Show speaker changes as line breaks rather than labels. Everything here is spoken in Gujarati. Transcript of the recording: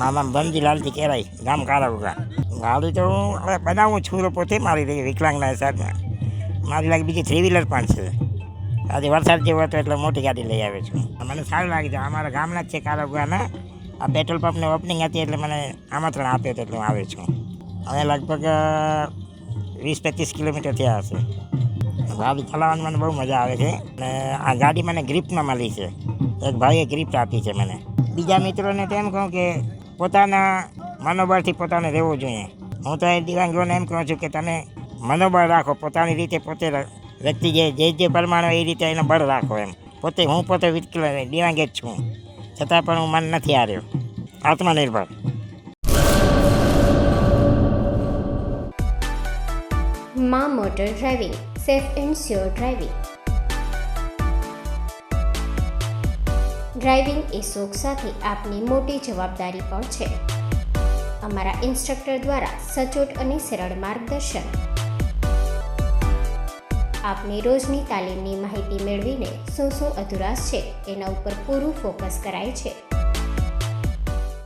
મારું નામ ધનજીલાલજી કેરાઈ, ગામ કારાઉગા. ગાડી તો હું હવે બનાવું છું પોતે મારી રહી વિકલાંગના હિસાબમાં. મારી લાગે બીજી 3 વ્હીલર પણ છે. આજે વરસાદ જેવો હતો એટલે મોટી ગાડી લઈ આવ્યો છું. મને સારું લાગે છે. અમારા ગામના જ છે કારાઉગાના. આ પેટ્રોલ પંપની ઓપનિંગ હતી એટલે મને આમંત્રણ આપ્યું હતું એટલે હું આવ્યો છું. હવે લગભગ 20-25 કિલોમીટર થયા હશે. ગાડી ચલાવવાની મને બહુ મજા આવે છે. અને આ ગાડી મને ગ્રીપમાં મળી છે. એક ભાઈએ ગ્રીપ આપી છે મને. બીજા મિત્રોને તો એમ કહું કે પોતાના મનોબળથી પોતાને રહેવું જોઈએ. હું તો એ દિવ્યાંગોને એમ કહું છું કે તમે મનોબળ રાખો, પોતાની રીતે પોતે વ્યક્તિ જે પ્રમાણે એ રીતે એનો બળ રાખો એમ. હું પોતે દિવ્યાંગ જ છું, છતાં પણ હું મન નથી હાર્યો. આત્મનિર્ભર.
માં motor driving, safe and sure driving. Driving એ શોખ સાથે આપની મોટી જવાબદારી પણ છે. અમારા ઇન્સ્ટ્રક્ટર દ્વારા સચોટ અને સરળ માર્ગદર્શન. આપની રોજની તાલીમની માહિતી મેળવીને શું અધુરાશ છે એના ઉપર પૂરું ફોકસ કરાય છે.